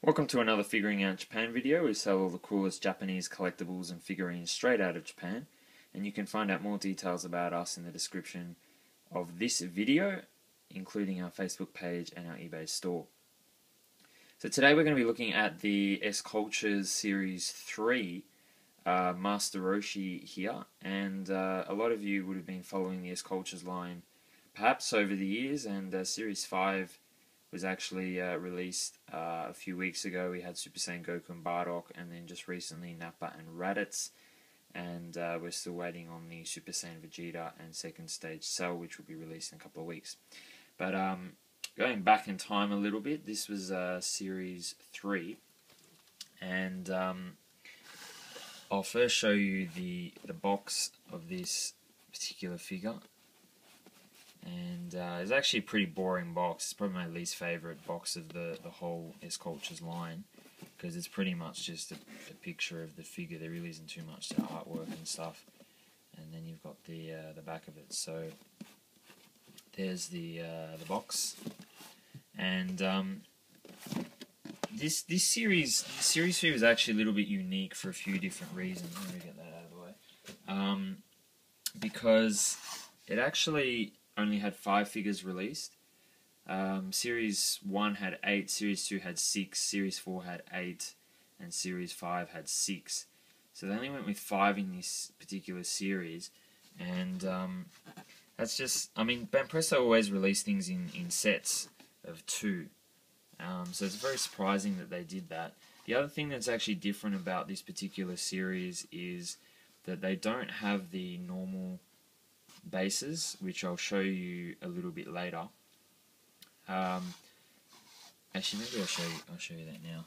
Welcome to another Figuring Out Japan video. We sell all the coolest Japanese collectibles and figurines straight out of Japan, and you can find out more details about us in the description of this video, including our Facebook page and our eBay store. So today we're going to be looking at the Sculptures Series 3 Master Roshi here, and a lot of you would have been following the Sculptures line perhaps over the years, and Series 5 was actually released a few weeks ago. We had Super Saiyan Goku and Bardock, and then just recently Nappa and Raditz, and we're still waiting on the Super Saiyan Vegeta and second stage Cell, which will be released in a couple of weeks. But going back in time a little bit, this was Series 3, and I'll first show you the box of this particular figure. And it's actually a pretty boring box. It's probably my least favourite box of the whole Sculptures line, because it's pretty much just a picture of the figure. There really isn't too much to artwork and stuff. And then you've got the back of it. So there's the box. And this series 3 was actually a little bit unique for a few different reasons. Let me get that out of the way. Because it actually only had 5 figures released. Series 1 had 8, Series 2 had 6, Series 4 had 8, and Series 5 had 6. So they only went with 5 in this particular series, and that's just, I mean, Banpresto always released things in sets of 2, so it's very surprising that they did that. The other thing that's actually different about this particular series is that they don't have the normal bases, which I'll show you a little bit later. Actually, maybe I'll show you that now.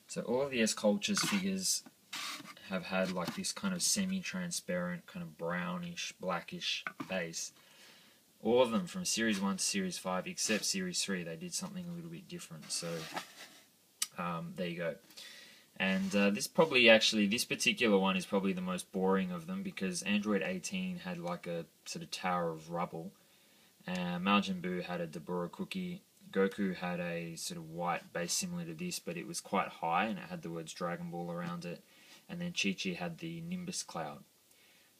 So all of the Sculptures figures have had like this kind of semi-transparent, kind of brownish, blackish base. All of them from Series 1 to Series 5, except Series 3, they did something a little bit different. So there you go. And this particular one is probably the most boring of them, because Android 18 had like a sort of tower of rubble. Majin Buu had a Dabura cookie. Goku had a sort of white base similar to this, but it was quite high and it had the words Dragon Ball around it. And then Chi-Chi had the Nimbus Cloud.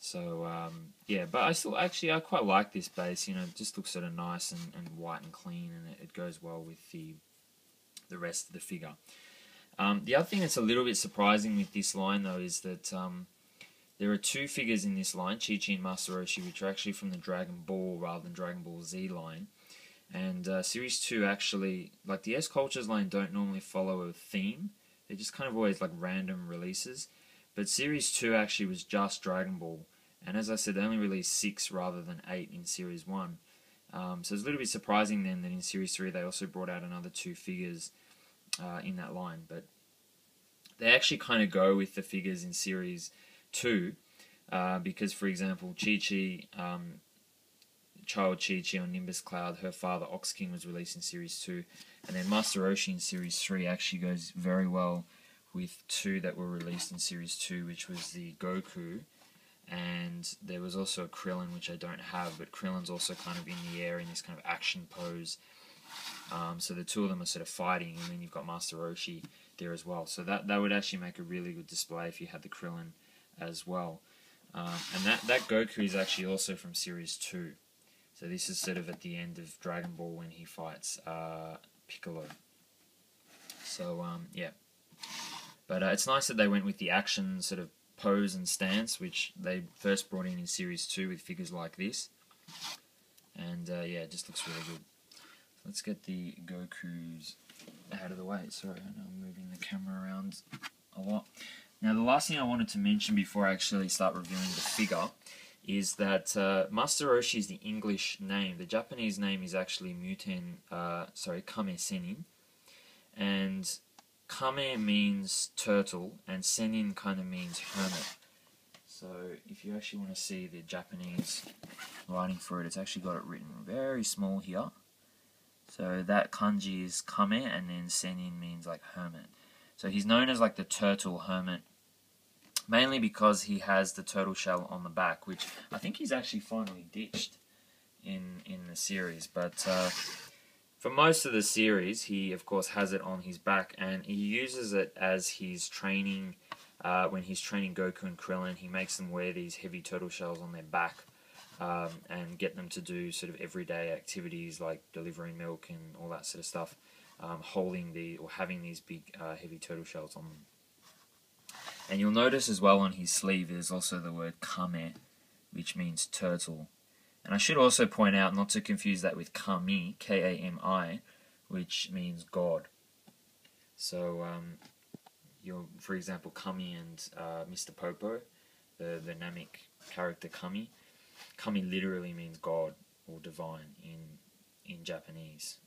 So yeah, but I quite like this base. You know, it just looks sort of nice and white and clean, and it goes well with the rest of the figure. The other thing that's a little bit surprising with this line, though, is that there are 2 figures in this line, Chi-Chi and Master Roshi, which are actually from the Dragon Ball rather than Dragon Ball Z line. And Series 2 actually, like the Sculptures line, don't normally follow a theme. They're just kind of always like random releases. But Series 2 actually was just Dragon Ball. And as I said, they only released 6 rather than 8 in Series 1. So it's a little bit surprising then that in Series 3 they also brought out another 2 figures in that line, but they actually kind of go with the figures in Series 2, because, for example, Chi-Chi, Child Chi-Chi on Nimbus Cloud, her father Ox King was released in Series 2, and then Master Roshi in Series 3 actually goes very well with 2 that were released in Series 2, which was the Goku, and there was also a Krillin, which I don't have, but Krillin's also kind of in the air in this kind of action pose. So the 2 of them are sort of fighting, and then you've got Master Roshi there as well. So that would actually make a really good display if you had the Krillin as well. And that Goku is actually also from Series 2. So this is sort of at the end of Dragon Ball when he fights Piccolo. So yeah. But it's nice that they went with the action sort of pose and stance, which they first brought in Series 2 with figures like this. And yeah, it just looks really good. Let's get the Gokus out of the way. Sorry, I know I'm moving the camera around a lot. Now, the last thing I wanted to mention before I actually start reviewing the figure is that Master Roshi is the English name. The Japanese name is actually Kame Sennin. And Kame means turtle, and Sennin kind of means hermit. So if you actually want to see the Japanese writing for it, it's actually got it written very small here. So that kanji is Kame, and then Sennin means like hermit. So he's known as like the turtle hermit, mainly because he has the turtle shell on the back, which I think he's actually finally ditched in the series. But for most of the series, he of course has it on his back, and he uses it as his training. When he's training Goku and Krillin, he makes them wear these heavy turtle shells on their back, and get them to do sort of everyday activities like delivering milk and all that sort of stuff, having these big heavy turtle shells on them. And you'll notice as well on his sleeve there's also the word Kame, which means turtle. And I should also point out not to confuse that with Kami, K-A-M-I, which means God. So, for example, Kami and Mr. Popo, the Namek character Kami. Kami literally means God or divine in Japanese,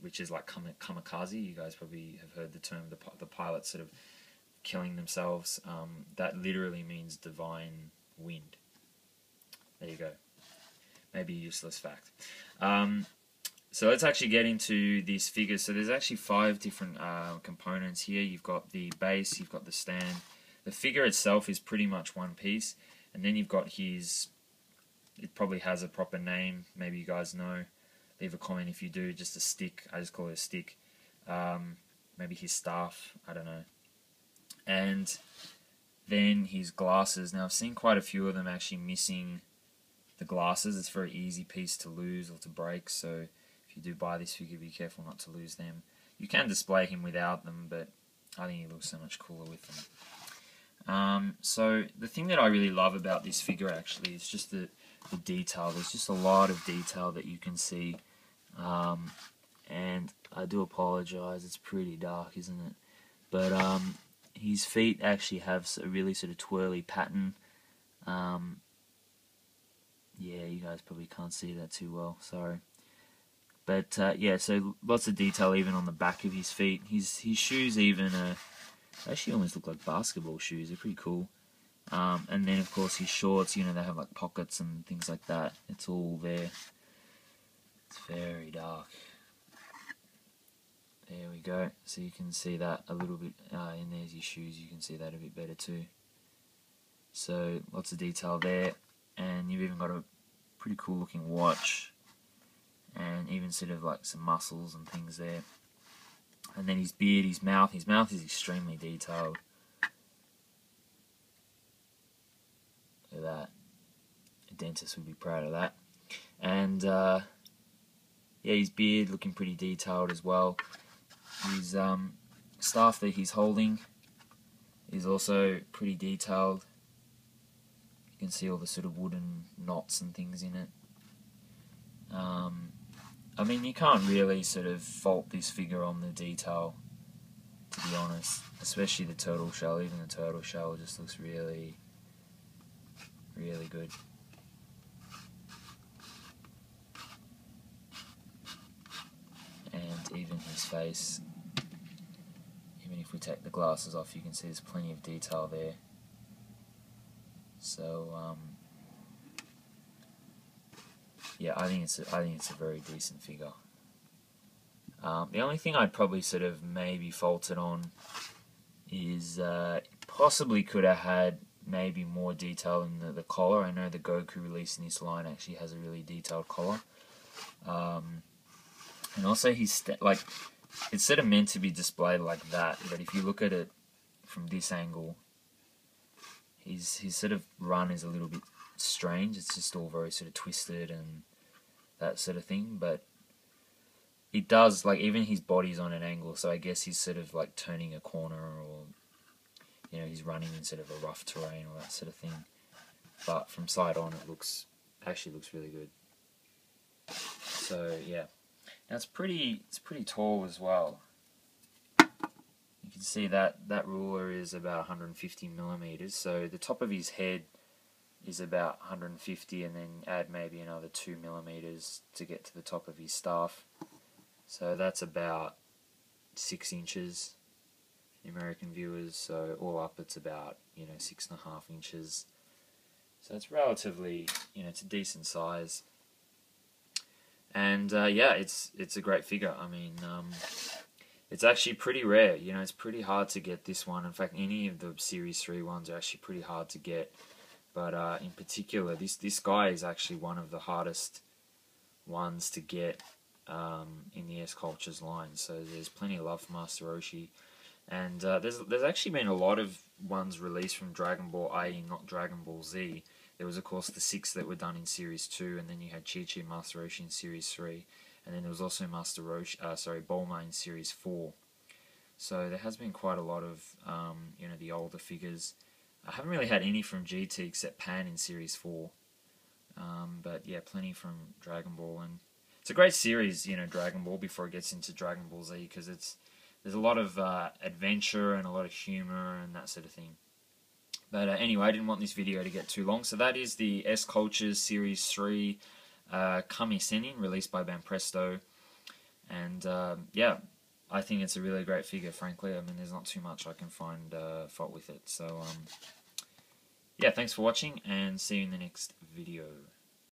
which is like kamikaze. You guys probably have heard the term, the pilots sort of killing themselves. That literally means divine wind. There you go. Maybe a useless fact. So let's actually get into these figures. So there's actually 5 different components here. You've got the base, you've got the stand. The figure itself is pretty much one piece. And then you've got his, it probably has a proper name. Maybe you guys know. Leave a comment if you do. Just a stick. I just call it a stick. Maybe his staff. I don't know. And then his glasses. Now I've seen quite a few of them actually missing the glasses. It's a very easy piece to lose or to break, so if you do buy this figure, be careful not to lose them. You can display him without them, but I think he looks so much cooler with them. So the thing that I really love about this figure actually is just the detail. There's just a lot of detail that you can see, and I do apologize, it's pretty dark, isn't it? But his feet actually have a really sort of twirly pattern. Yeah, you guys probably can't see that too well, sorry. But yeah, so lots of detail even on the back of his feet. His shoes even actually almost look like basketball shoes. They're pretty cool. And then of course his shorts, you know, they have like pockets and things like that. It's all there. It's very dark. There we go. So you can see that a little bit, and there's his shoes. You can see that a bit better too. So lots of detail there. And you've even got a pretty cool looking watch, and even sort of like some muscles and things there. And then his beard, his mouth is extremely detailed. Look at that. A dentist would be proud of that. And yeah, his beard looking pretty detailed as well. His staff that he's holding is also pretty detailed. You can see all the sort of wooden knots and things in it. I mean, you can't really sort of fault this figure on the detail, to be honest. Especially the turtle shell. Even the turtle shell just looks really, really good. And even his face. Even if we take the glasses off, you can see there's plenty of detail there. So yeah, I think it's a very decent figure. The only thing I'd probably sort of maybe fault it on is possibly could have had maybe more detail in the collar. I know the Goku release in this line actually has a really detailed collar, and also he's like, it's sort of meant to be displayed like that, but if you look at it from this angle, his sort of run is a little bit strange. It's just all very sort of twisted and that sort of thing, but it does, like, even his body's on an angle, so I guess he's sort of like turning a corner, or you know, he's running in sort of a rough terrain or that sort of thing. But from side on, it actually looks really good. So yeah, now it's pretty tall as well. You can see that ruler is about 150 millimeters. So the top of his head is about 150, and then add maybe another 2 millimeters to get to the top of his staff. So that's about 6 inches, the American viewers. So all up, it's about, you know, 6.5 inches. So it's relatively, you know, it's a decent size. And yeah, it's a great figure. I mean, it's actually pretty rare. You know, it's pretty hard to get this one. In fact, any of the Series 3 ones are actually pretty hard to get. But in particular, this guy is actually one of the hardest ones to get in the Sculptures line. So there's plenty of love for Master Roshi. And there's actually been a lot of ones released from Dragon Ball, i.e. not Dragon Ball Z. There was, of course, the 6 that were done in Series 2, and then you had Chi-Chi and Master Roshi in Series 3. And then there was also Master Roshi, Bulma in Series 4. So there has been quite a lot of, the older figures. I haven't really had any from GT except Pan in Series 4. But yeah, plenty from Dragon Ball. And it's a great series, Dragon Ball, before it gets into Dragon Ball Z, because there's a lot of adventure and a lot of humor and that sort of thing. But anyway, I didn't want this video to get too long. So that is the Sculptures Series 3 Kame Sennin, released by Banpresto. And yeah, I think it's a really great figure, frankly. I mean, there's not too much I can find fault with it. So yeah, thanks for watching, and see you in the next video.